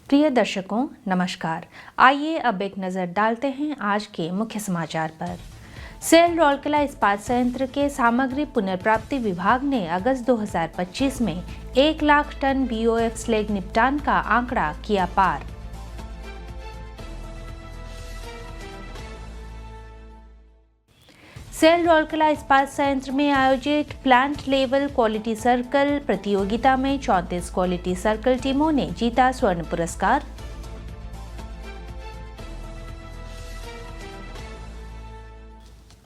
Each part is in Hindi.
प्रिय दर्शकों नमस्कार। आइए अब एक नज़र डालते हैं आज के मुख्य समाचार पर। सेल राउरकेला इस्पात संयंत्र के सामग्री पुनर्प्राप्ति विभाग ने अगस्त 2025 में 1 लाख टन BOF स्लैग निपटान का आंकड़ा किया पार। सेल राउरकेला इस्पात संयंत्र में आयोजित प्लांट लेवल क्वालिटी सर्कल प्रतियोगिता में 34 क्वालिटी सर्कल टीमों ने जीता स्वर्ण पुरस्कार।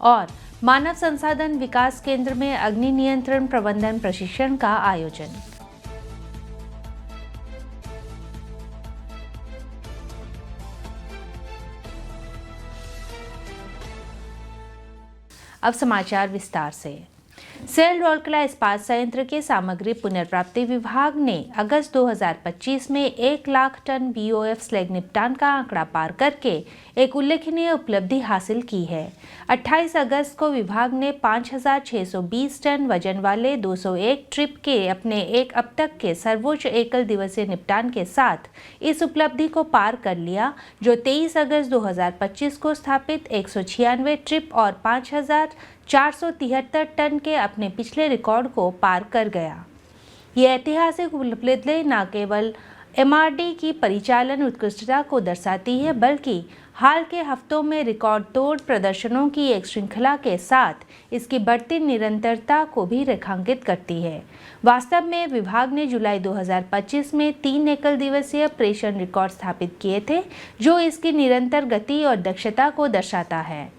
और मानव संसाधन विकास केंद्र में अग्नि नियंत्रण प्रबंधन प्रशिक्षण का आयोजन। अब समाचार विस्तार से। सेल राउरकेला इस्पात संयंत्र के सामग्री पुनर्प्राप्ति विभाग ने अगस्त 2025 में 1 लाख टन BOF स्लैग निपटान का आंकड़ा पार करके एक उल्लेखनीय उपलब्धि हासिल की है। 28 अगस्त को विभाग ने 5,620 टन वजन वाले 201 ट्रिप के अपने अब तक के सर्वोच्च एकल दिवसीय निपटान के साथ इस उपलब्धि को पार कर लिया, जो 23 अगस्त 2025 को स्थापित 196 ट्रिप और 5,473 टन के अपने पिछले रिकॉर्ड को पार कर गया। ये ऐतिहासिक उपलब्धि न केवल MRD की परिचालन उत्कृष्टता को दर्शाती है, बल्कि हाल के हफ्तों में रिकॉर्ड तोड़ प्रदर्शनों की एक श्रृंखला के साथ इसकी बढ़ती निरंतरता को भी रेखांकित करती है। वास्तव में विभाग ने जुलाई 2025 में 3 एकल दिवसीय प्रेषण रिकॉर्ड स्थापित किए थे, जो इसकी निरंतर गति और दक्षता को दर्शाता है।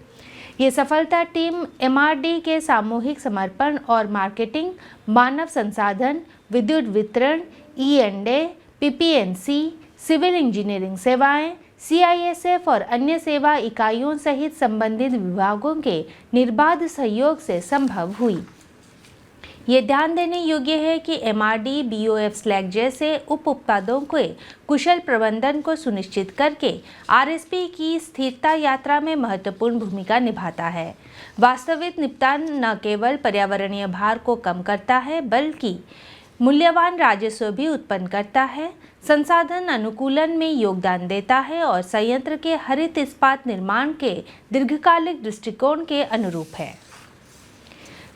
ये सफलता टीम MRD के सामूहिक समर्पण और मार्केटिंग, मानव संसाधन, विद्युत वितरण, E&A, PPNC, सिविल इंजीनियरिंग सेवाएं, CISF और अन्य सेवा इकाइयों सहित संबंधित विभागों के निर्बाध सहयोग से संभव हुई। ये ध्यान देने योग्य है कि MRD BOF स्लैग जैसे उप उत्पादों के कुशल प्रबंधन को सुनिश्चित करके RSP की स्थिरता यात्रा में महत्वपूर्ण भूमिका निभाता है। वास्तविक निपटान न केवल पर्यावरणीय भार को कम करता है, बल्कि मूल्यवान राजस्व भी उत्पन्न करता है, संसाधन अनुकूलन में योगदान देता है और संयंत्र के हरित इस्पात निर्माण के दीर्घकालिक दृष्टिकोण के अनुरूप है।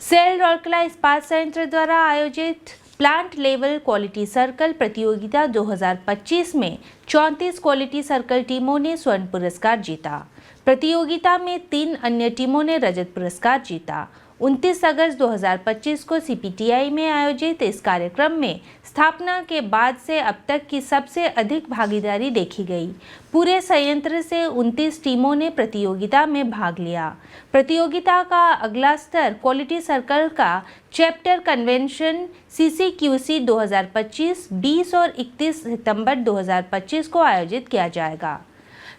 सेल राउरकेला इस्पात संयंत्र द्वारा आयोजित प्लांट लेवल क्वालिटी सर्कल प्रतियोगिता 2025 में 34 क्वालिटी सर्कल टीमों ने स्वर्ण पुरस्कार जीता। प्रतियोगिता में 3 अन्य टीमों ने रजत पुरस्कार जीता। 29 अगस्त 2025 को CPTI में आयोजित इस कार्यक्रम में स्थापना के बाद से अब तक की सबसे अधिक भागीदारी देखी गई। पूरे संयंत्र से 29 टीमों ने प्रतियोगिता में भाग लिया। प्रतियोगिता का अगला स्तर क्वालिटी सर्कल का चैप्टर कन्वेंशन CCQC 2025 20 और 31 सितंबर 2025 को आयोजित किया जाएगा।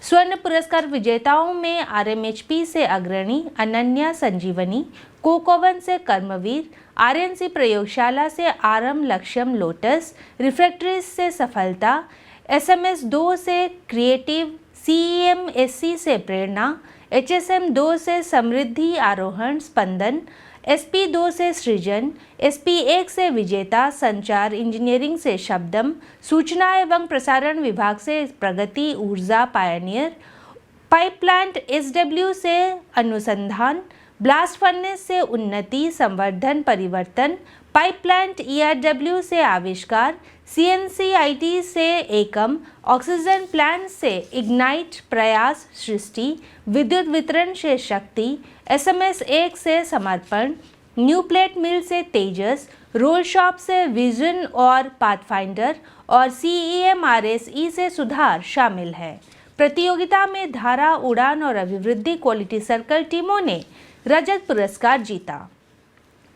स्वर्ण पुरस्कार विजेताओं में RMHP से अग्रणी अनन्या संजीवनी, कोकोवन से कर्मवीर, RNC प्रयोगशाला से आरम लक्ष्यम लोटस, रिफ्रैक्टरीज से सफलता, SMS 2 से क्रिएटिव, CEMSC से प्रेरणा, HSM 2 से समृद्धि आरोहण स्पंदन, SP 2 से सृजन, SP 1 से विजेता, संचार इंजीनियरिंग से शब्दम, सूचना एवं प्रसारण विभाग से प्रगति ऊर्जा पायनियर, पाइप प्लांट SW से अनुसंधान, ब्लास्ट फर्नेस से उन्नति संवर्धन परिवर्तन, पाइप प्लांट ERW से आविष्कार, CNCIT से एकम, ऑक्सीजन प्लांट से इग्नाइट प्रयास सृष्टि, विद्युत वितरण से शक्ति, SMS 1 से समर्पण, न्यू प्लेट मिल से तेजस, रोल शॉप से विजन और पाथफाइंडर और CEMRSE से सुधार शामिल है। प्रतियोगिता में धारा, उड़ान और अभिवृद्धि क्वालिटी सर्कल टीमों ने रजत पुरस्कार जीता।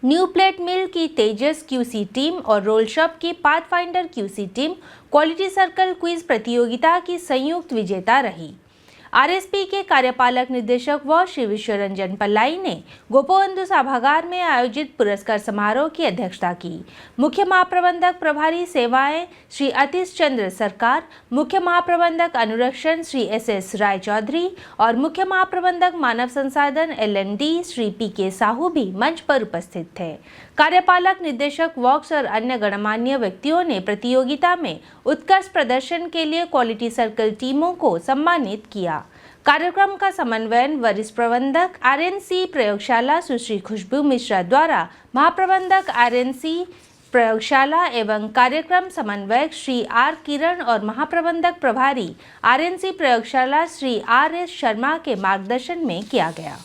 न्यू प्लेट मिल की तेजस QC टीम और रोल शॉप की pathfinder QC team quality circle quiz प्रतियोगिता की संयुक्त विजेता रही। आरएसपी के कार्यपालक निदेशक व श्री विश्व रंजन पल्लाई ने गोपबंधु सभागार में आयोजित पुरस्कार समारोह की अध्यक्षता की। मुख्य महाप्रबंधक प्रभारी सेवाएं श्री अतीश चंद्र सरकार, मुख्य महाप्रबंधक अनुरक्षण श्री एस राय चौधरी और मुख्य महाप्रबंधक मानव संसाधन LND श्री PK साहू भी मंच पर उपस्थित थे। कार्यपालक निदेशक वॉक्स और अन्य गणमान्य व्यक्तियों ने प्रतियोगिता में उत्कृष्ट प्रदर्शन के लिए क्वालिटी सर्कल टीमों को सम्मानित किया। कार्यक्रम का समन्वयन वरिष्ठ प्रबंधक RNC प्रयोगशाला सुश्री खुशबू मिश्रा द्वारा महाप्रबंधक RNC प्रयोगशाला एवं कार्यक्रम समन्वयक श्री R किरण और महाप्रबंधक प्रभारी RNC प्रयोगशाला श्री RS शर्मा के मार्गदर्शन में किया गया।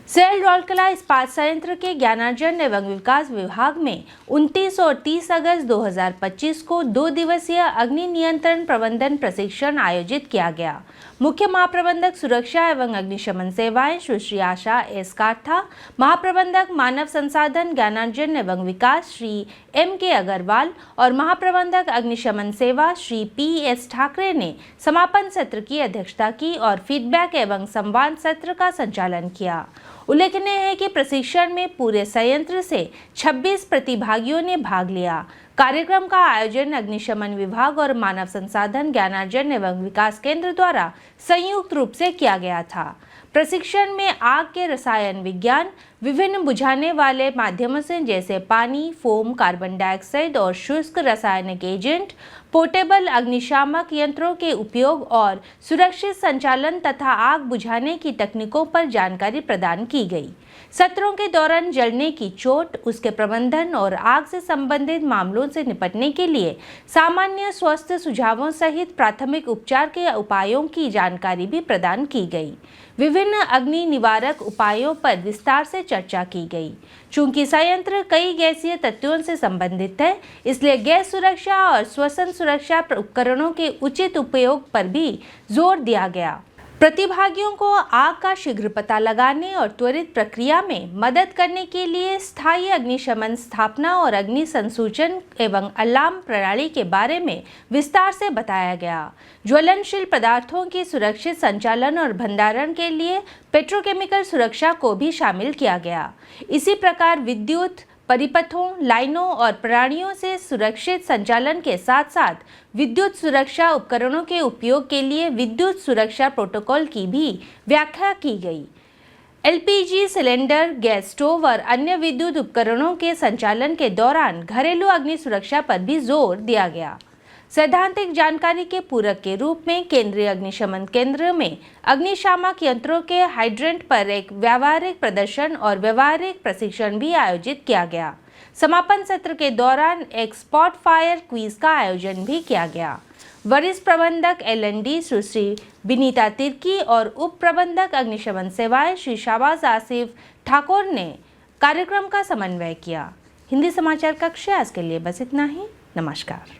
सेल रौलकला इस्पात संयंत्र के ज्ञानार्जन एवं विकास विभाग में 29 और 30 अगस्त 2025 को 2 दिवसीय अग्नि नियंत्रण प्रबंधन प्रशिक्षण आयोजित किया गया। मुख्य महाप्रबंधक सुरक्षा एवं अग्निशमन सेवाएं सुश्री आशा S काठा, महाप्रबंधक मानव संसाधन ज्ञानार्जन एवं विकास श्री MK अग्रवाल और महाप्रबंधक अग्निशमन सेवा श्री PS ठाकरे ने समापन सत्र की अध्यक्षता की और फीडबैक एवं संवाद सत्र का संचालन किया। उल्लेखनीय है कि प्रशिक्षण में पूरे संयंत्र से 26 प्रतिभागियों ने भाग लिया। कार्यक्रम का आयोजन अग्निशमन विभाग और मानव संसाधन ज्ञानार्जन एवं विकास केंद्र द्वारा संयुक्त रूप से किया गया था। प्रशिक्षण में आग के रसायन विज्ञान, विभिन्न बुझाने वाले माध्यमों से जैसे पानी, फोम, कार्बन डाइऑक्साइड और शुष्क रासायनिक एजेंट, पोर्टेबल अग्निशामक यंत्रों के उपयोग और सुरक्षित संचालन तथा आग बुझाने की तकनीकों पर जानकारी प्रदान की गई। सत्रों के दौरान जलने की चोट, उसके प्रबंधन और आग से संबंधित मामलों से निपटने के लिए सामान्य स्वास्थ्य सुझावों सहित प्राथमिक उपचार के उपायों की जानकारी भी प्रदान की गई। विभिन्न अग्नि निवारक उपायों पर विस्तार से चर्चा की गई। चूंकि संयंत्र कई गैसीय तत्वों से संबंधित है, इसलिए गैस सुरक्षा और श्वसन सुरक्षा उपकरणों के उचित उपयोग पर भी जोर दिया गया। प्रतिभागियों को आग का शीघ्र पता लगाने और त्वरित प्रक्रिया में मदद करने के लिए स्थायी अग्निशमन स्थापना और अग्नि संसूचन एवं अलार्म प्रणाली के बारे में विस्तार से बताया गया। ज्वलनशील पदार्थों की सुरक्षित संचालन और भंडारण के लिए पेट्रोकेमिकल सुरक्षा को भी शामिल किया गया। इसी प्रकार विद्युत परिपथों, लाइनों और प्रणालियों से सुरक्षित संचालन के साथ साथ विद्युत सुरक्षा उपकरणों के उपयोग के लिए विद्युत सुरक्षा प्रोटोकॉल की भी व्याख्या की गई। LPG सिलेंडर, गैस स्टोव और अन्य विद्युत उपकरणों के संचालन के दौरान घरेलू अग्नि सुरक्षा पर भी जोर दिया गया। सैद्धांतिक जानकारी के पूरक के रूप में केंद्रीय अग्निशमन केंद्र में अग्निशामक यंत्रों के हाइड्रेंट पर एक व्यावहारिक प्रदर्शन और व्यावहारिक प्रशिक्षण भी आयोजित किया गया। समापन सत्र के दौरान एक स्पॉट फायर क्विज का आयोजन भी किया गया। वरिष्ठ प्रबंधक LND सुश्री विनीता तिर्की और उप प्रबंधक अग्निशमन सेवाएं श्री शाहबाज आसिफ ठाकुर ने कार्यक्रम का समन्वय किया। हिंदी समाचार कक्ष आज के लिए बस इतना ही। नमस्कार।